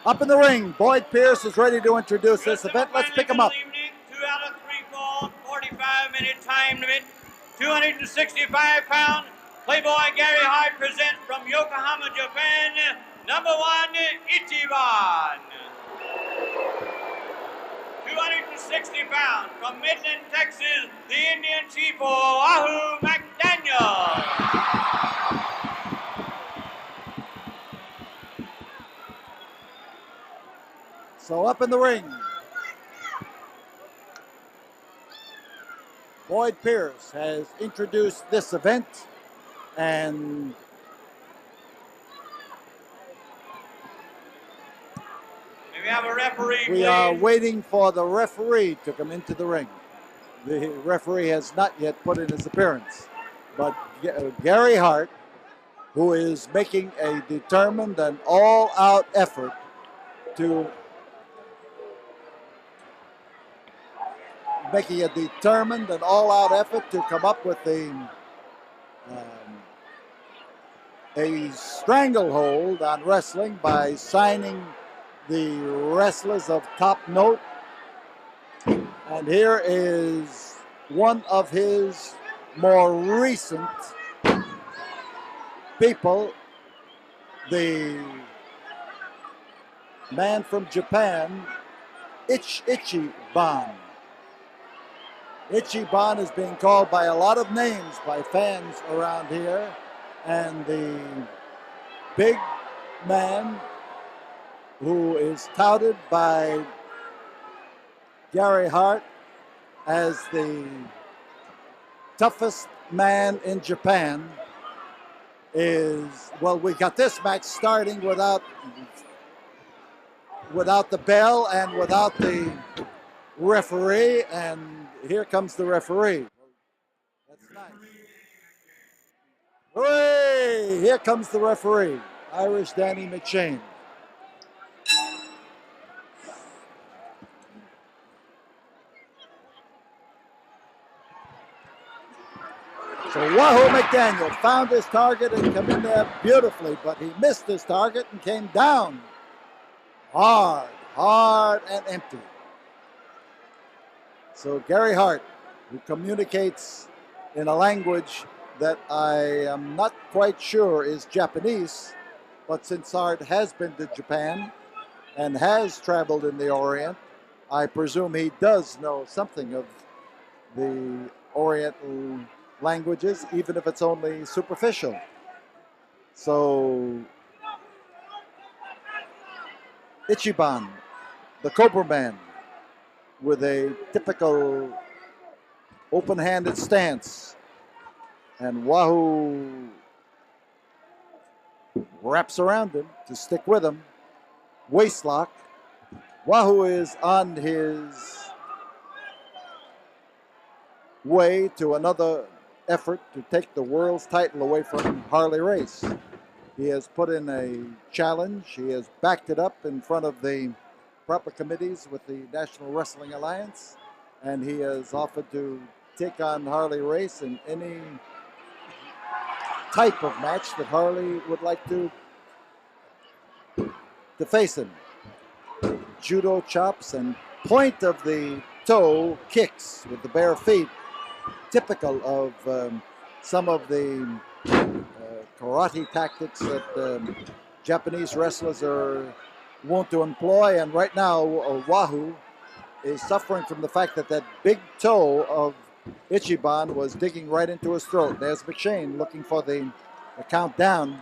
Up in the ring, Boyd Pierce is ready to introduce this event. Let's pick him up. Evening, 2 out of 3 falls, 45-minute time limit, 265-pound. Playboy Gary Hart presents from Yokohama, Japan, number 1, Ichiban. 260 pounds from Midland, Texas, the Indian chief, Wahoo McDaniel. So up in the ring, Boyd Pierce has introduced this event, and we have a referee. We are waiting for the referee to come into the ring. The referee has not yet put in his appearance, but Gary Hart, who is making a determined and all-out effort to come up with a stranglehold on wrestling by signing the wrestlers of top note. And here is one of his more recent people, the man from Japan, Ichiban. Ichiban is being called by a lot of names by fans around here, and the big man who is touted by Gary Hart as the toughest man in Japan is, well, we got this match starting without the bell and without the referee, and here comes the referee. That's nice. Hooray! Here comes the referee, Irish Danny McShane. So Wahoo McDaniel found his target and come in there beautifully, but he missed his target and came down hard and empty. So Gary Hart, who communicates in a language that I am not quite sure is Japanese, but since Hart has been to Japan and has traveled in the Orient, I presume he does know something of the Oriental languages, even if it's only superficial. So Ichiban, the Cobra Man, with a typical open-handed stance, and Wahoo wraps around him to stick with him. Waist lock. Wahoo is on his way to another effort to take the world's title away from Harley Race. He has put in a challenge. He has backed it up in front of the proper committees with the National Wrestling Alliance, and he has offered to take on Harley Race in any type of match that Harley would like to face him. Judo chops and point of the toe kicks with the bare feet, typical of some of the karate tactics that Japanese wrestlers are wont to employ. And right now, Wahoo is suffering from the fact that that big toe of Ichiban was digging right into his throat. There's McShane looking for the countdown.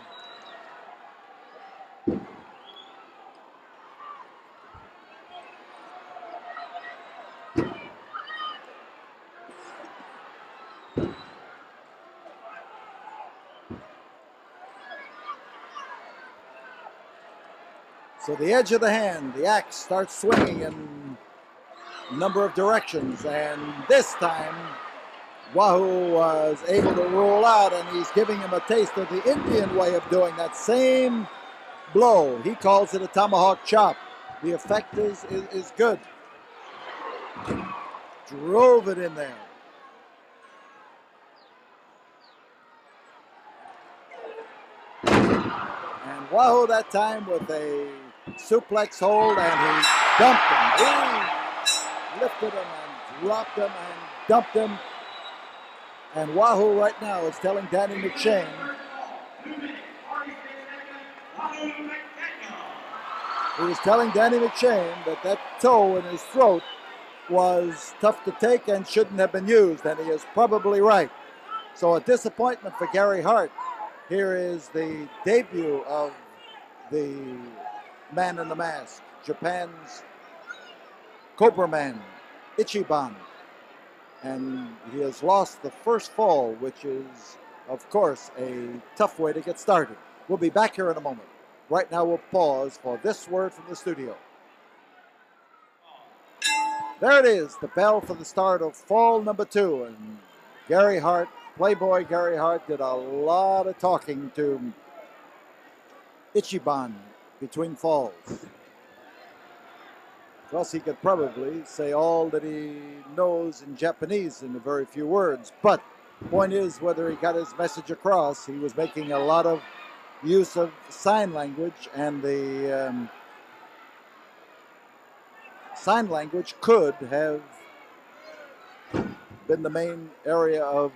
So the edge of the hand, the axe, starts swinging in a number of directions, and this time Wahoo was able to roll out, and he's giving him a taste of the Indian way of doing that same blow. He calls it a tomahawk chop. The effect is good. Drove it in there. And Wahoo that time with a suplex hold, and he dumped him. He lifted him and dropped him and dumped him. And Wahoo right now is telling Danny McShane that that toe in his throat was tough to take and shouldn't have been used, and he is probably right. So a disappointment for Gary Hart. Here is the debut of the Man in the Mask, Japan's Cobra Man, Ichiban. And he has lost the first fall, which is, of course, a tough way to get started. We'll be back here in a moment. Right now we'll pause for this word from the studio. There it is, the bell for the start of fall number 2. And Gary Hart, Playboy Gary Hart, did a lot of talking to Ichiban between falls. Plus, he could probably say all that he knows in Japanese in a very few words. But the point is, whether he got his message across, he was making a lot of use of sign language, and the sign language could have been the main area of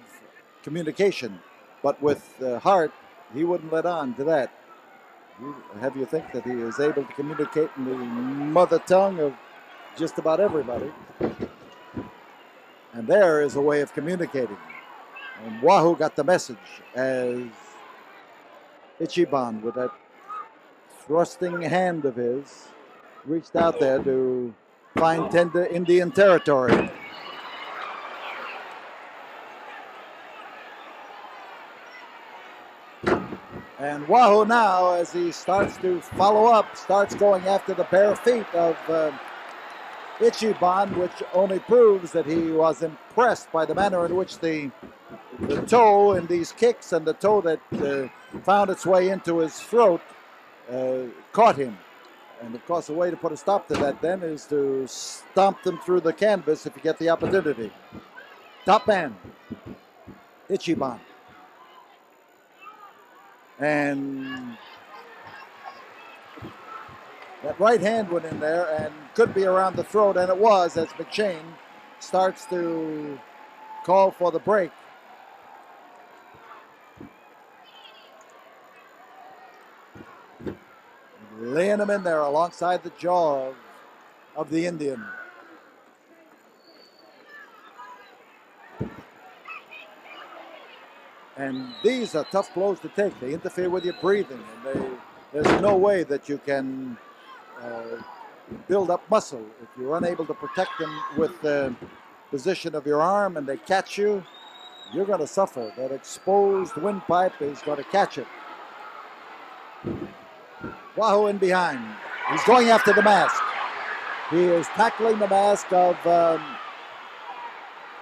communication. But with Hart, he wouldn't let on to that. Have you think that he is able to communicate in the mother tongue of just about everybody. And there is a way of communicating. And Wahoo got the message as Ichiban, with that thrusting hand of his, reached out there to find tender Indian territory. And Wahoo now, as he starts to follow up, starts going after the bare feet of Ichiban, which only proves that he was impressed by the manner in which the toe in these kicks and the toe that found its way into his throat caught him. And of course, the way to put a stop to that then is to stomp them through the canvas if you get the opportunity. Top man, Ichiban. And that right hand went in there and could be around the throat, and it was, as McShane starts to call for the break. Laying him in there alongside the jaw of the Indian. And these are tough blows to take. They interfere with your breathing, and there's no way that you can build up muscle if you're unable to protect them with the position of your arm, and they catch you. You're going to suffer. That exposed windpipe is going to catch it. Wahoo in behind. He's going after the mask. He is tackling the mask of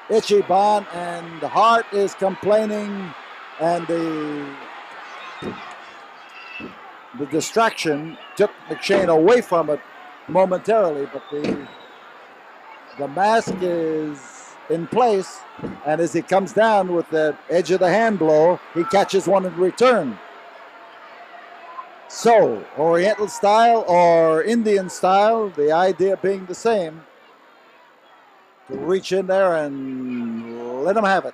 Ichiban, and Hart is complaining, and the distraction took McShane away from it momentarily, but the mask is in place, and as he comes down with the edge of the hand blow, he catches one in return. So, Oriental style or Indian style, the idea being the same, to reach in there and let him have it.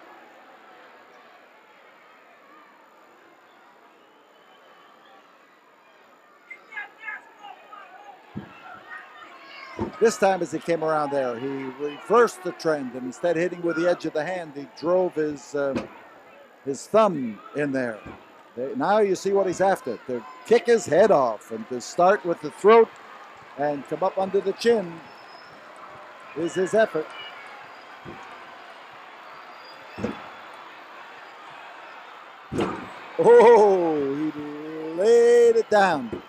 This time as he came around there, he reversed the trend, and instead of hitting with the edge of the hand, he drove his thumb in there. Now you see what he's after, to kick his head off and to start with the throat and come up under the chin is his effort. Oh, he laid it down.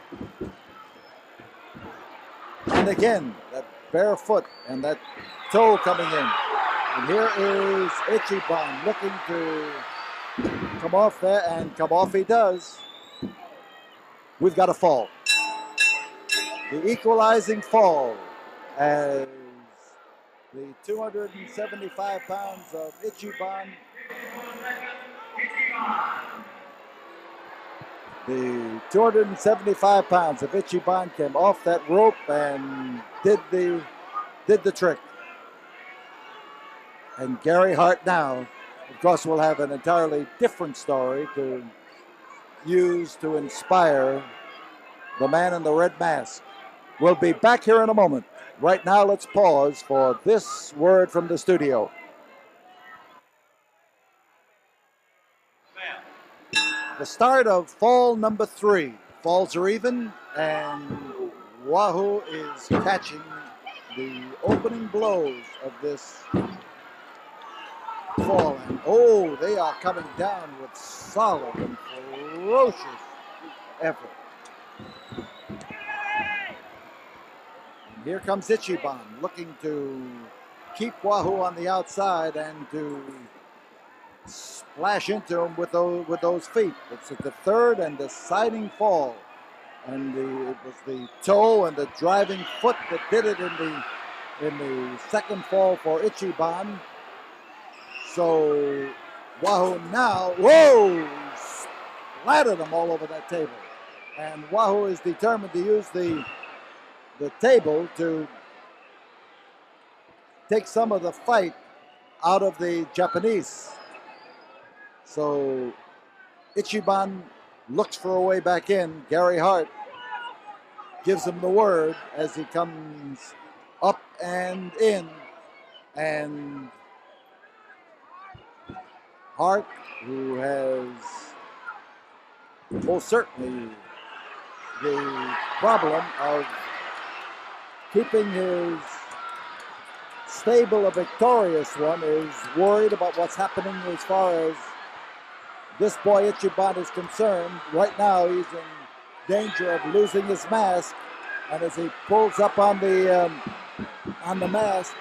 And again, that bare foot and that toe coming in. And here is Ichiban looking to come off there, and come off he does. We've got a fall. The equalizing fall as the 275 pounds of Ichiban The 275 pounds of Ichiban came off that rope and did the trick. And Gary Hart now, of course, will have an entirely different story to use to inspire the man in the red mask. We'll be back here in a moment. Right now, let's pause for this word from the studio. The start of fall number 3. Falls are even, and Wahoo is catching the opening blows of this fall. And oh, they are coming down with solid and ferocious effort. And here comes Ichiban looking to keep Wahoo on the outside and to splash into him with those feet. It's the third and deciding fall, and it was the toe and the driving foot that did it in the second fall for Ichiban. So Wahoo now, whoa, splattered him all over that table, and Wahoo is determined to use the table to take some of the fight out of the Japanese. So Ichiban looks for a way back in. Gary Hart gives him the word as he comes up and in. And Hart, who has most certainly the problem of keeping his stable a victorious one, is worried about what's happening as far as this boy Ichiban is concerned. Right now, he's in danger of losing his mask, and as he pulls up on the mask,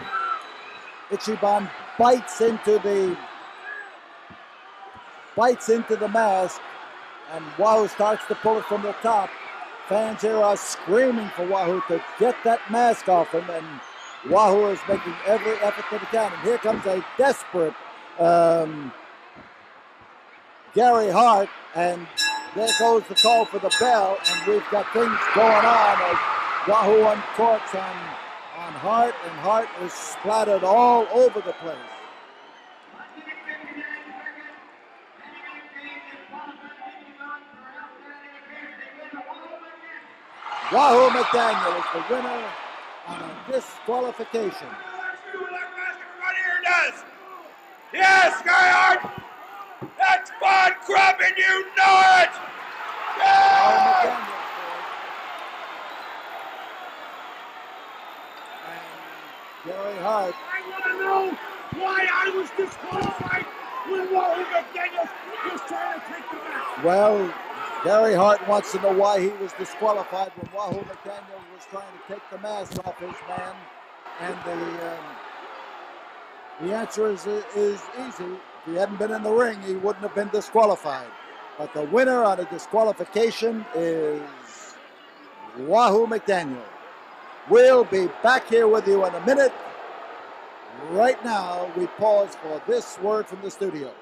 Ichiban bites into the mask, and Wahoo starts to pull it from the top. Fans here are screaming for Wahoo to get that mask off him, and Wahoo is making every effort that he can. And here comes a desperate Gary Hart, and there goes the call for the bell, and we've got things going on as Wahoo uncorks on Hart, and Hart is splattered all over the place. Wahoo McDaniel is the winner on a disqualification. See what that master right here does. Yes, Gary Hart. That's Von Krupp, and you know it! Yeah! And Gary Hart. I want to know why I was disqualified when Wahoo McDaniel was trying to take the match. Well, Gary Hart wants to know why he was disqualified when Wahoo McDaniel was trying to take the mask off his man. And the answer is easy. If he hadn't been in the ring, he wouldn't have been disqualified. But the winner on a disqualification is Wahoo McDaniel. We'll be back here with you in a minute. Right now, we pause for this word from the studio.